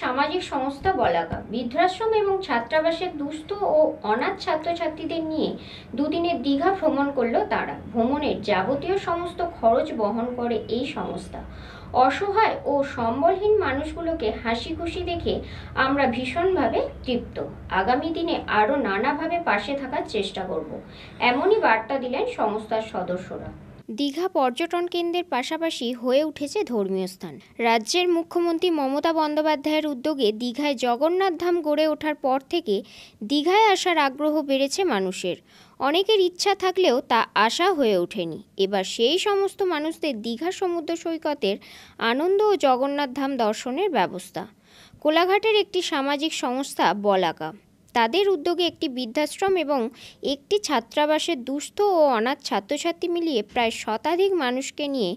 সামাজিক সংস্থা বলাকা বৃদ্ধাশ্রম এবং ছাত্রাবাসের দুস্থ ও অনাথ ছাত্রছাত্রীদের নিয়ে দুদিনের দীঘা ভ্রমণ করলো তারা। ভ্রমণের যাবতীয় সমস্ত খরচ বহন করে এই সংস্থা। অসহায় ও সম্বলহীন মানুষগুলোকে হাসি খুশি দেখে আমরা ভীষণভাবে তৃপ্ত। আগামী দিনে আরও নানাভাবে পাশে থাকার চেষ্টা করব, এমনই বার্তা দিলেন সংস্থার সদস্যরা। দীঘা পর্যটন কেন্দ্রের পাশাপাশি হয়ে উঠেছে ধর্মীয় স্থান। রাজ্যের মুখ্যমন্ত্রী মমতা বন্দ্যোপাধ্যায়ের উদ্যোগে দীঘায় জগন্নাথ ধাম গড়ে ওঠার পর থেকে দীঘায় আসার আগ্রহ বেড়েছে মানুষের। অনেকের ইচ্ছা থাকলেও তা আশা হয়ে ওঠেনি। এবার সেই সমস্ত মানুষদের দীঘা সমুদ্র সৈকতের আনন্দ ও জগন্নাথ ধাম দর্শনের ব্যবস্থা। কোলাঘাটের একটি সামাজিক সংস্থা বলাকা তাদের উদ্যোগে একটি বৃদ্ধাশ্রম এবং একটি ছাত্রাবাসের দুস্থ ও অনাথ ছাত্রছাত্রী মিলিয়ে প্রায় শতাধিক মানুষকে নিয়ে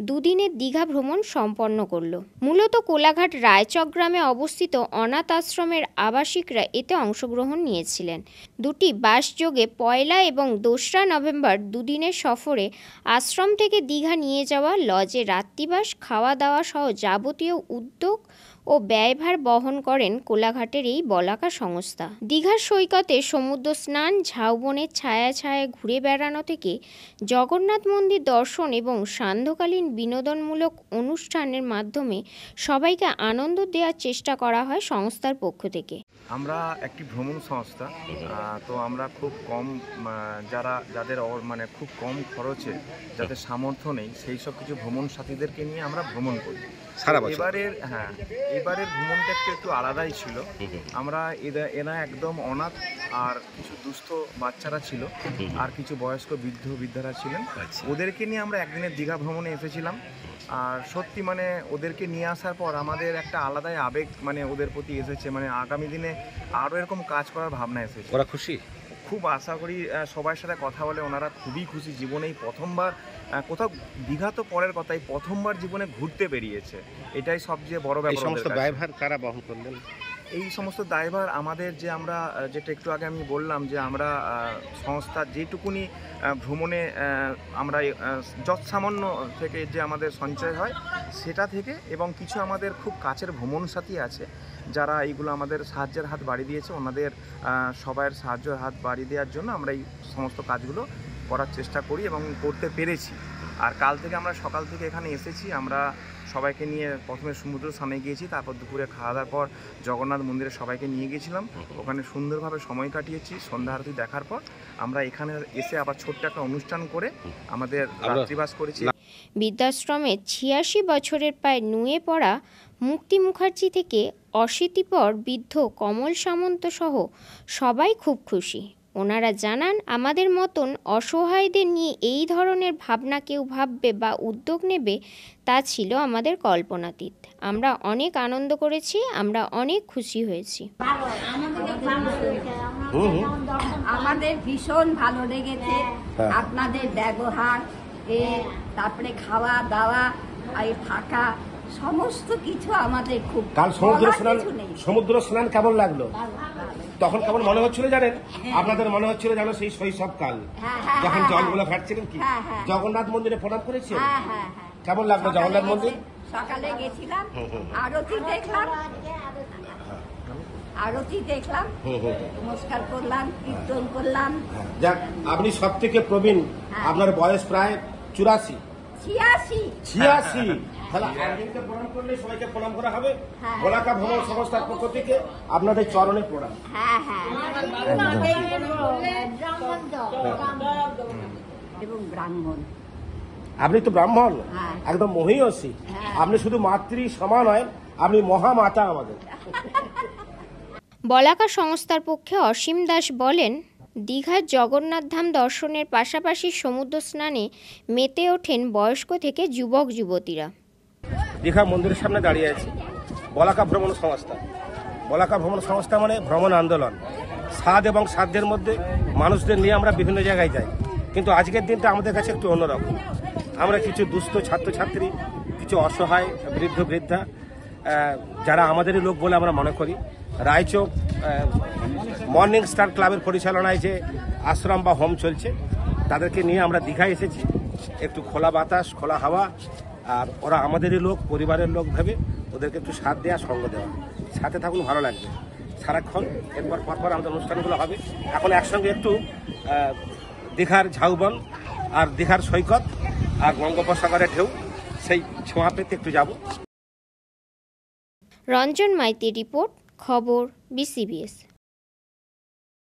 দুদিনের দীঘা ভ্রমণ সম্পন্ন করল। মূলত কোলাঘাট রায়চক গ্রামে অবস্থিত অনাথ আশ্রমের আবাসিকরা এতে অংশগ্রহণ নিয়েছিলেন। দুটি বাসযোগে 1 এবং 2 নভেম্বর দুদিনের সফরে আশ্রম থেকে দীঘা নিয়ে যাওয়া লজে রাত্রিবাস, খাওয়া দাওয়া সহ যাবতীয় উদ্যোগ ও ব্যয়ভার বহন করেন কোলাঘাটের এই বলাকা সংস্থা। দীঘার সৈকতে সমুদ্র স্নান, ঝাউবনের ছায়া ছায়ায় ঘুরে বেড়ানো থেকে জগন্নাথ মন্দির দর্শন এবং সান্ধ্যকালীন বিনোদনমূলক অনুষ্ঠানের মাধ্যমে সবাইকে আনন্দ দেওয়ার চেষ্টা করা হয় সংস্থার পক্ষ থেকে। আমরা একটি ভ্রমণ সংস্থা, তো আমরা খুব কম যাদের মানে খুব কম খরচে যাদের সামর্থ্য নেই সেই সব কিছু ভ্রমণ সাথীদেরকে নিয়ে আমরা ভ্রমণ করি সারা বছর। এবারের ভ্রমণটা একটু আলাদাই ছিল। আমরা এরা একদম অনাথ, আর কিছু দুস্থ বাচ্চারা ছিল, আর কিছু বয়স্ক বৃদ্ধারা ছিলেন। ওদেরকে নিয়ে আমরা একদিনের দীঘা ভ্রমণে এসেছিলাম। আর সত্যি মানে ওদেরকে নিয়ে আসার পর আমাদের একটা আলাদাই আবেগ মানে ওদের প্রতি এসেছে। মানে আগামী দিনে আরও এরকম কাজ করার ভাবনা এসেছে। ওরা খুশি, খুব আশা করি সবার সাথে কথা বলে ওনারা খুবই খুশি। জীবনেই প্রথমবার কোথাও, দীঘা তো পরের কথাই, প্রথমবার জীবনে ঘুরতে বেরিয়েছে, এটাই সবচেয়ে বড় ব্যাপার। এই সমস্ত দায়ভার কারা বহন করলেন? এই সমস্ত দায়ভার আমাদের, যে আমরা যেটা একটু আগে আমি বললাম যে আমরা সংস্থার যেটুকুনি ভ্রমণে আমরা যৎসামান্য থেকে যে আমাদের সঞ্চয় হয় সেটা থেকে, এবং কিছু আমাদের খুব কাছের ভ্রমণ সাথী আছে যারা এইগুলো আমাদের সাহায্যের হাত বাড়িয়ে দিয়েছে। ওনাদের সবার সাহায্যের হাত বাড়িয়ে দেওয়ার জন্য আমরা এই সমস্ত কাজগুলো করার চেষ্টা করি এবং করতে পেরেছি। আর কাল থেকে আমরা সকাল থেকে এখানে এসেছি। আমরা সবাইকে নিয়ে প্রথমে সমুদ্র স্নানে গিয়েছি, তারপর দুপুরে খাওয়া দাওয়ার পর জগন্নাথ মন্দিরে সবাইকে নিয়ে গিয়েছিলাম। ওখানে সুন্দরভাবে সময় কাটিয়েছি। সন্ধ্যা আরতি দেখার পর আমরা এখানে এসে আবার ছোট্ট একটা অনুষ্ঠান করে আমাদের রাত্রিবাস করেছি। বৃদ্ধাশ্রমে 86 বছরের প্রায় নুয়ে পড়া মুক্তি মুখার্জি থেকে অশীতিপর বৃদ্ধ কমল সামন্ত সহ সবাই খুব খুশি। ওনারা জানান, আমাদের মতন অসহায়দের নিয়ে এই ধরনের ভাবনা কেউ ভাববে বা উদ্যোগ নেবে তা ছিল আমাদের কল্পনাতীত। আমরা অনেক আনন্দ করেছি, আমরা অনেক খুশি হয়েছি। আমাদের ভীষণ ভালো লেগেছে আপনাদের ব্যবহার, তারপরে খাওয়া দাওয়া, এই থাকা, সমস্ত কিছু আমাদের খুব। কাল সমুদ্র স্নান কেমন লাগলো? তখন কেমন মনে হচ্ছিল জানেন? আপনাদের মনে হচ্ছিল যেন সেই শৈশবকাল, যখন জলগুলো ঘাটছিলেন। কি জগন্নাথ মন্দিরে প্রণাম করেছি? কেমন লাগলো জগন্নাথ মন্দির? সকালে গেছিলাম, আরতি দেখলাম, নমস্কার করলাম, কীর্তন করলাম। যাক, আপনি সব থেকে প্রবীণ, আপনার বয়স প্রায় 84। 86। তাহলে একদিনকে প্রণাম করলে সবাইকে প্রণাম করা হবে। বলাকা ভ্রমণ সংস্থার পক্ষ থেকে আপনাদের চরণে প্রণাম। এবং ব্রাহ্মণ, আপনি তো ব্রাহ্মণ, একদম মহীয়সী। আপনি শুধু মাতৃ সমান নয়, আপনি মহামাতা আমাদের। বলাকা সংস্থার পক্ষে অসীম দাস বলেন, দীঘার জগন্নাথ ধাম দর্শনের পাশাপাশি সমুদ্র স্নানে মেতে ওঠেন বয়স্ক থেকে যুবক যুবতীরা। দীঘা মন্দিরের সামনে দাঁড়িয়ে আছি। বলাকা ভ্রমণ সংস্থা, বলাকা ভ্রমণ সংস্থা মানে ভ্রমণ আন্দোলন। স্বাদ এবং সাধ্যের মধ্যে মানুষদের নিয়ে আমরা বিভিন্ন জায়গায় যাই, কিন্তু আজকের দিনটা আমাদের কাছে একটু অন্যরকম। আমরা কিছু দুস্থ ছাত্রছাত্রী, কিছু অসহায় বৃদ্ধা, যারা আমাদেরই লোক বলে আমরা মনে করি, রায়চক মর্নিং স্টার ক্লাবের পরিচালনায় যে আশ্রম বা হোম চলছে, তাদেরকে নিয়ে আমরা দীঘায় এসেছি। একটু খোলা বাতাস, খোলা হাওয়া, আর ওরা আমাদেরই লোক, পরিবারের লোক ভেবে ওদেরকে একটু সাথ দেওয়া, সঙ্গ দেওয়া। সাথে থাকুন, ভালো লাগবে সারাক্ষণ। এরপর পরপর আমাদের অনুষ্ঠানগুলো হবে। এখন একসঙ্গে একটু দীঘার ঝাউবন আর দীঘার সৈকত আর বঙ্গোপসাগরের ঢেউ, সেই ছোঁয়া পেতে একটু যাব। রঞ্জন মাইতির রিপোর্ট, খবর BCBS।